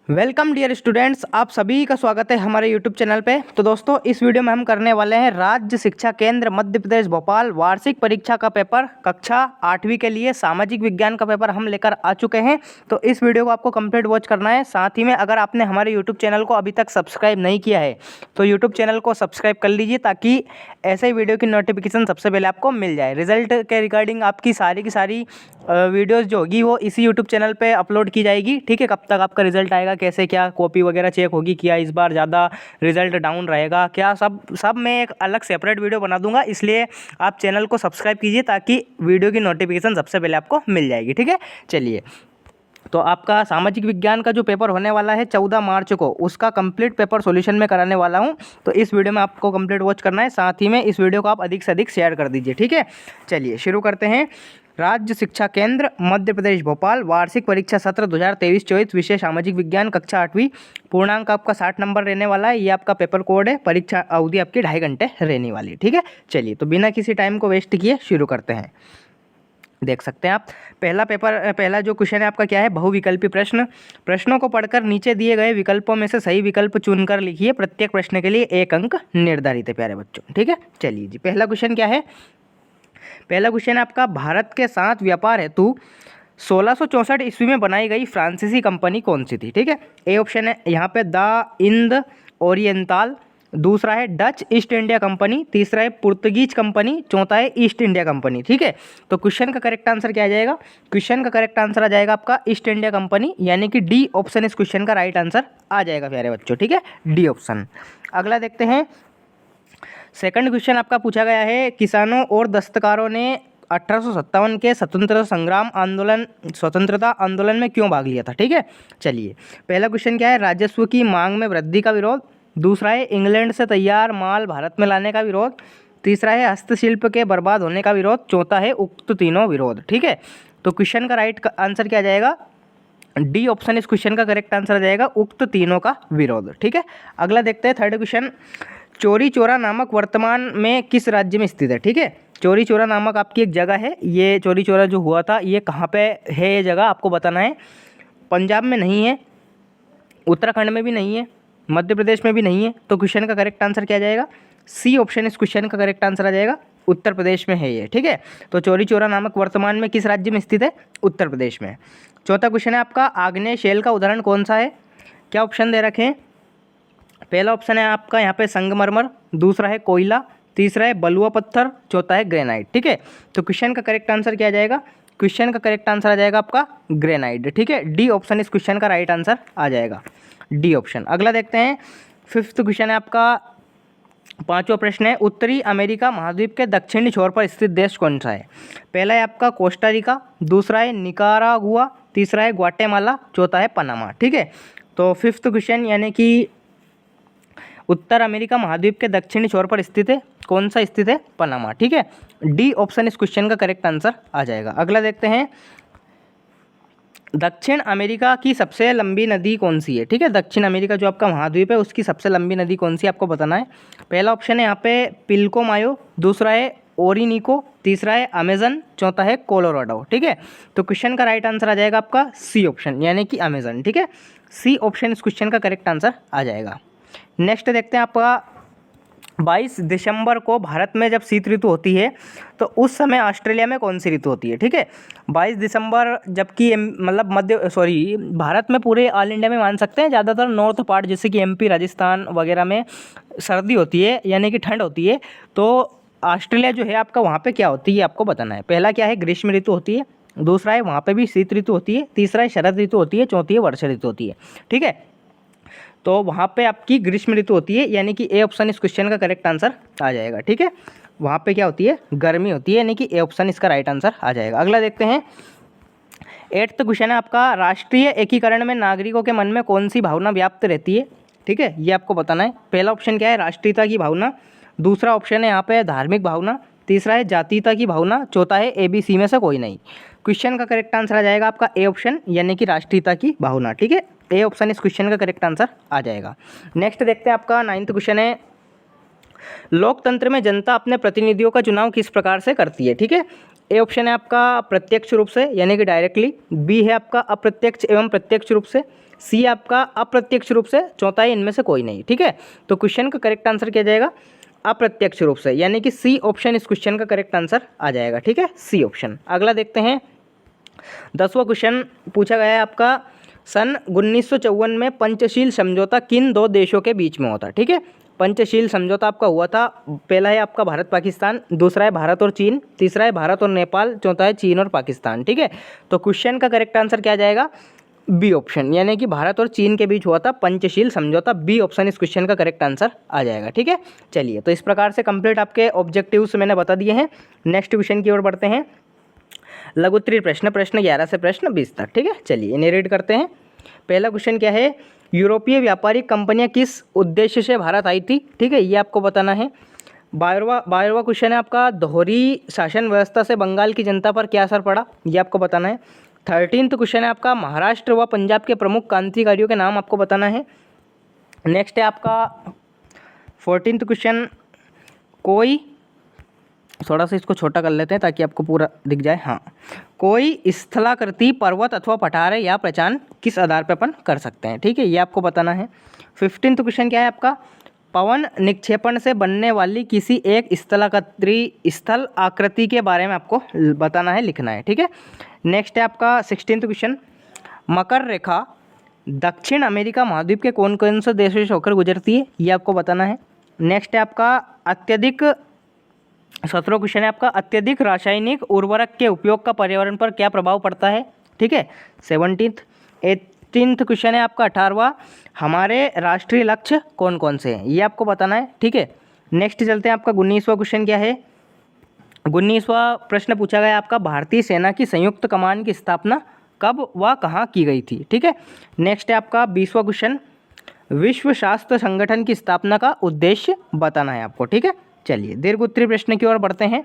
Welcome dear students, आप सभी का स्वागत है हमारे यूट्यूब चैनल पे। तो दोस्तों, इस वीडियो में हम करने वाले हैं राज्य शिक्षा केंद्र मध्य प्रदेश भोपाल वार्षिक परीक्षा का पेपर कक्षा 8वीं के लिए सामाजिक विज्ञान का पेपर हम लेकर आ चुके हैं। तो इस वीडियो को आपको कंप्लीट वॉच करना है। साथ ही में अगर आपने हमारे यूट्यूब चैनल को अभी तक सब्सक्राइब नहीं किया है तो यूट्यूब चैनल को सब्सक्राइब कर लीजिए, ताकि ऐसे ही वीडियो की नोटिफिकेशन सबसे पहले आपको मिल जाए। रिजल्ट के रिगार्डिंग आपकी सारी की सारी वीडियोस जो होगी वो इसी यूट्यूब चैनल पे अपलोड की जाएगी। ठीक है, कब तक आपका रिजल्ट आएगा, कैसे क्या कॉपी वगैरह चेक होगी, क्या इस बार ज़्यादा रिजल्ट डाउन रहेगा, क्या सब मैं एक अलग सेपरेट वीडियो बना दूंगा। इसलिए आप चैनल को सब्सक्राइब कीजिए ताकि वीडियो की नोटिफिकेशन सबसे पहले आपको मिल जाएगी। ठीक है, चलिए। तो आपका सामाजिक विज्ञान का जो पेपर होने वाला है 14 मार्च को, उसका कंप्लीट पेपर सॉल्यूशन में कराने वाला हूं। तो इस वीडियो में आपको कंप्लीट वॉच करना है। साथ ही में इस वीडियो को आप अधिक से अधिक शेयर कर दीजिए। ठीक है, चलिए शुरू करते हैं। राज्य शिक्षा केंद्र मध्य प्रदेश भोपाल वार्षिक परीक्षा सत्र 2023-24 विषय सामाजिक विज्ञान कक्षा 8वीं। पूर्णांक आपका 60 नंबर रहने वाला है। ये आपका पेपर कोड है। परीक्षा अवधि आपकी 2.5 घंटे रहने वाली है। ठीक है, चलिए तो बिना किसी टाइम को वेस्ट किए शुरू करते हैं। देख सकते हैं आप, पहला जो क्वेश्चन है आपका क्या है, बहुविकल्पी प्रश्न। प्रश्नों को पढ़कर नीचे दिए गए विकल्पों में से सही विकल्प चुनकर लिखिए। प्रत्येक प्रश्न के लिए 1 अंक निर्धारित है प्यारे बच्चों। ठीक है, चलिए जी, पहला क्वेश्चन क्या है। पहला क्वेश्चन आपका, भारत के साथ व्यापार हेतु 1664 ईस्वी में बनाई गई फ्रांसीसी कंपनी कौन सी थी। ठीक है, ए ऑप्शन है यहाँ पे द इंद ओरिएंताल, दूसरा है डच ईस्ट इंडिया कंपनी, तीसरा है पुर्तगीज कंपनी, चौथा है ईस्ट इंडिया कंपनी। ठीक है, तो क्वेश्चन का करेक्ट आंसर क्या आ जाएगा। क्वेश्चन का करेक्ट आंसर आ जाएगा आपका ईस्ट इंडिया कंपनी, यानी कि डी ऑप्शन इस क्वेश्चन का राइट आंसर आ जाएगा प्यारे बच्चों। ठीक है, डी ऑप्शन। अगला देखते हैं। सेकंड क्वेश्चन आपका पूछा गया है, किसानों और दस्तकारों ने 1857 के स्वतंत्रता आंदोलन में क्यों भाग लिया था। ठीक है, चलिए पहला क्वेश्चन क्या है, राजस्व की मांग में वृद्धि का विरोध, दूसरा है इंग्लैंड से तैयार माल भारत में लाने का विरोध, तीसरा है हस्तशिल्प के बर्बाद होने का विरोध, चौथा है उक्त तीनों विरोध। ठीक है, तो क्वेश्चन का राइट आंसर क्या आ जाएगा, डी ऑप्शन इस क्वेश्चन का करेक्ट आंसर आ जाएगा, उक्त तीनों का विरोध। ठीक है, अगला देखते हैं थर्ड क्वेश्चन। चौरी चौरा नामक वर्तमान में किस राज्य में स्थित है। ठीक है, चौरी चौरा नामक आपकी एक जगह है। ये चौरी चौरा जो हुआ था ये कहाँ पे है, ये जगह आपको बताना है। पंजाब में नहीं है, उत्तराखंड में भी नहीं है, मध्य प्रदेश में भी नहीं है। तो क्वेश्चन का करेक्ट आंसर क्या जाएगा, सी ऑप्शन इस क्वेश्चन का करेक्ट आंसर आ जाएगा, उत्तर प्रदेश में है ये। ठीक है, तो चौरी चौरा नामक वर्तमान में किस राज्य में स्थित है, उत्तर प्रदेश में। चौथा क्वेश्चन है आपका, आग्नेय शैल का उदाहरण कौन सा है। क्या ऑप्शन दे रखे हैं। पहला ऑप्शन है आपका यहाँ पे संगमरमर, दूसरा है कोयला, तीसरा है बलुआ पत्थर, चौथा है ग्रेनाइट। ठीक है, तो क्वेश्चन का करेक्ट आंसर क्या आ जाएगा, क्वेश्चन का करेक्ट आंसर आ जाएगा आपका ग्रेनाइट। ठीक है, डी ऑप्शन इस क्वेश्चन का राइट आंसर आ जाएगा, डी ऑप्शन। अगला देखते हैं। फिफ्थ क्वेश्चन है आपका, पांचवा प्रश्न है, उत्तरी अमेरिका महाद्वीप के दक्षिणी छोर पर स्थित देश कौन सा है। पहला है आपका कोस्टा रिका, दूसरा है निकारागुआ, तीसरा है ग्वाटेमाला, चौथा है पनामा। ठीक है, तो फिफ्थ क्वेश्चन यानी कि उत्तर अमेरिका महाद्वीप के दक्षिणी छोर पर स्थित है, कौन सा स्थित है, पनामा। ठीक है, डी ऑप्शन इस क्वेश्चन का करेक्ट आंसर आ जाएगा। अगला देखते हैं, दक्षिण अमेरिका की सबसे लंबी नदी कौन सी है। ठीक है, दक्षिण अमेरिका जो आपका महाद्वीप है उसकी सबसे लंबी नदी कौन सी आपको बताना है। पहला ऑप्शन है यहाँ पे पिल्कोमायो, दूसरा है ओरिनिको, तीसरा है अमेजन, चौथा है कोलोराडो। ठीक है, तो क्वेश्चन का राइट आंसर आ जाएगा आपका सी ऑप्शन यानी कि अमेजन। ठीक है, सी ऑप्शन इस क्वेश्चन का करेक्ट आंसर आ जाएगा। नेक्स्ट देखते हैं आपका, 22 दिसंबर को भारत में जब शीत ऋतु होती है तो उस समय ऑस्ट्रेलिया में कौन सी ऋतु होती है। ठीक है, 22 दिसंबर जबकि मतलब भारत में पूरे ऑल इंडिया में मान सकते हैं ज़्यादातर नॉर्थ पार्ट जैसे कि एमपी राजस्थान वगैरह में सर्दी होती है यानी कि ठंड होती है। तो ऑस्ट्रेलिया जो है आपका वहाँ पे क्या होती है आपको बताना है। पहला क्या है, ग्रीष्म ऋतु होती है, दूसरा है वहाँ पे भी शीत ऋतु होती है, तीसरा है शरद ऋतु होती है, चौथी है वर्षा ऋतु होती है। ठीक है, तो वहाँ पे आपकी ग्रीष्म ऋतु होती है यानी कि ए ऑप्शन इस क्वेश्चन का करेक्ट आंसर आ जाएगा। ठीक है, वहाँ पे क्या होती है, गर्मी होती है यानी कि ए ऑप्शन इसका राइट आंसर आ जाएगा। अगला देखते हैं। 8th क्वेश्चन है आपका, राष्ट्रीय एकीकरण में नागरिकों के मन में कौन सी भावना व्याप्त रहती है। ठीक है, ये आपको बताना है। पहला ऑप्शन क्या है, राष्ट्रीयता की भावना, दूसरा ऑप्शन है यहाँ पे धार्मिक भावना, तीसरा है जातीयता की भावना, चौथा है ABC में से कोई नहीं। क्वेश्चन का करेक्ट आंसर आ जाएगा आपका ए ऑप्शन यानी कि राष्ट्रीयता की भावना। ठीक है, ए ऑप्शन इस क्वेश्चन का करेक्ट आंसर आ जाएगा। नेक्स्ट देखते हैं आपका 9th क्वेश्चन है, लोकतंत्र में जनता अपने प्रतिनिधियों का चुनाव किस प्रकार से करती है। ठीक है, ए ऑप्शन है आपका प्रत्यक्ष रूप से यानी कि डायरेक्टली, बी है आपका अप्रत्यक्ष एवं प्रत्यक्ष रूप से, सी आपका अप्रत्यक्ष रूप से, चौथा है इनमें से कोई नहीं। ठीक है, तो क्वेश्चन का करेक्ट आंसर क्या जाएगा, अप्रत्यक्ष रूप से, यानी कि सी ऑप्शन इस क्वेश्चन का करेक्ट आंसर आ जाएगा। ठीक है, सी ऑप्शन। अगला देखते हैं, 10वां क्वेश्चन पूछा गया है आपका, सन 1954 में पंचशील समझौता किन दो देशों के बीच में होता। ठीक है, पंचशील समझौता आपका हुआ था, पहला है आपका भारत पाकिस्तान, दूसरा है भारत और चीन, तीसरा है भारत और नेपाल, चौथा है चीन और पाकिस्तान। ठीक है, तो क्वेश्चन का करेक्ट आंसर क्या जाएगा, बी ऑप्शन, यानी कि भारत और चीन के बीच हुआ था पंचशील समझौता। बी ऑप्शन इस क्वेश्चन का करेक्ट आंसर आ जाएगा। ठीक है, चलिए, तो इस प्रकार से कंप्लीट आपके ऑब्जेक्टिव्स मैंने बता दिए हैं। नेक्स्ट क्वेश्चन की ओर बढ़ते हैं, लघुत्तरीय प्रश्न, प्रश्न 11 से प्रश्न 20 तक। ठीक है, चलिए इन्हें रीड करते हैं। पहला क्वेश्चन क्या है, यूरोपीय व्यापारिक कंपनियां किस उद्देश्य से भारत आई थी। ठीक है, ये आपको बताना है। 12वां क्वेश्चन है आपका, दोहरी शासन व्यवस्था से बंगाल की जनता पर क्या असर पड़ा, ये आपको बताना है। 13वां क्वेश्चन है आपका, महाराष्ट्र व पंजाब के प्रमुख क्रांतिकारियों के नाम आपको बताना है। नेक्स्ट है आपका 14वां क्वेश्चन, कोई, थोड़ा सा इसको छोटा कर लेते हैं ताकि आपको पूरा दिख जाए। हाँ, कोई स्थलाकृति पर्वत अथवा पठार है, या पहचान किस आधार पर अपन कर सकते हैं। ठीक है, ये आपको बताना है। 15वां क्वेश्चन क्या है आपका, पवन निक्षेपण से बनने वाली किसी एक स्थल आकृति के बारे में आपको बताना है, लिखना है। ठीक है, नेक्स्ट है आपका 16वां क्वेश्चन, मकर रेखा दक्षिण अमेरिका महाद्वीप के कौन कौन से देशों से होकर गुजरती है, ये आपको बताना है। नेक्स्ट है आपका 17वां क्वेश्चन है आपका, अत्यधिक रासायनिक उर्वरक के उपयोग का पर्यावरण पर क्या प्रभाव पड़ता है। ठीक है, 18वां क्वेश्चन है आपका 18वां, हमारे राष्ट्रीय लक्ष्य कौन कौन से हैं, ये आपको बताना है। ठीक है, नेक्स्ट चलते हैं, आपका 19वां क्वेश्चन क्या है, 19वां प्रश्न पूछा गया आपका, भारतीय सेना की संयुक्त कमान की स्थापना कब व कहाँ की गई थी। ठीक है, नेक्स्ट है आपका 20वां क्वेश्चन, विश्व स्वास्थ्य संगठन की स्थापना का उद्देश्य बताना है आपको। ठीक है, चलिए दीर्घोत्तरीय प्रश्न की ओर बढ़ते हैं।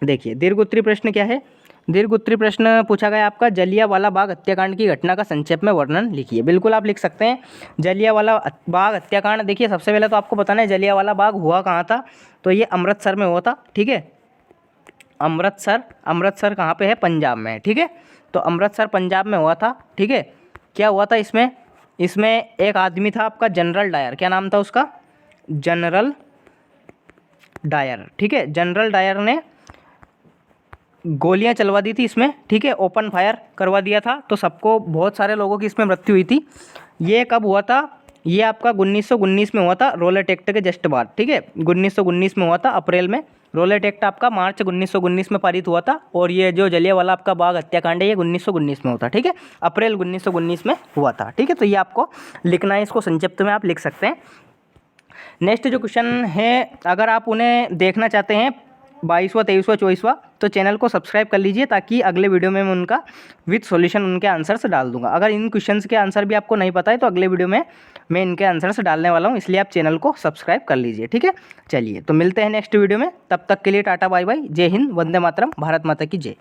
देखिए दीर्घोत्तरीय प्रश्न क्या है, दीर्घोत्तरीय प्रश्न पूछा गया आपका, जलियांवाला बाग हत्याकांड की घटना का संक्षेप में वर्णन लिखिए। बिल्कुल आप लिख सकते हैं, जलियांवाला बाग हत्याकांड। देखिए सबसे पहले तो आपको बताना है जलियांवाला बाग हुआ कहाँ था, तो ये अमृतसर में हुआ था। ठीक है, अमृतसर कहाँ पे है, पंजाब में है। ठीक है, तो अमृतसर पंजाब में हुआ था। ठीक है, क्या हुआ था इसमें एक आदमी था आपका जनरल डायर, क्या नाम था उसका, जनरल डायर। ठीक है, जनरल डायर ने गोलियां चलवा दी थी इसमें। ठीक है, ओपन फायर करवा दिया था, तो सबको, बहुत सारे लोगों की इसमें मृत्यु हुई थी। ये कब हुआ था, ये आपका 1919 में हुआ था, रोलेट एक्ट के जस्ट बाद। ठीक है, 1919 में हुआ था अप्रैल में। रोलेट एक्ट आपका मार्च 1919 में पारित हुआ था, और ये जो जलियांवाला आपका बाग हत्याकांड है ये 1919 में होता। ठीक है, अप्रैल 1919 में हुआ था। ठीक है, तो ये आपको लिखना है, इसको संक्षिप्त में आप लिख सकते हैं। नेक्स्ट जो क्वेश्चन है, अगर आप उन्हें देखना चाहते हैं 22वां 23वां 24वां, तो चैनल को सब्सक्राइब कर लीजिए, ताकि अगले वीडियो में मैं उनका विद सॉल्यूशन उनके आंसर्स डाल दूंगा। अगर इन क्वेश्चंस के आंसर भी आपको नहीं पता है तो अगले वीडियो में मैं इनके आंसर्स डालने वाला हूं, इसलिए आप चैनल को सब्सक्राइब कर लीजिए। ठीक है, चलिए तो मिलते हैं नेक्स्ट वीडियो में, तब तक के लिए टाटा बाय बाय, जय हिंद, वंदे मातरम, भारत माता की जय।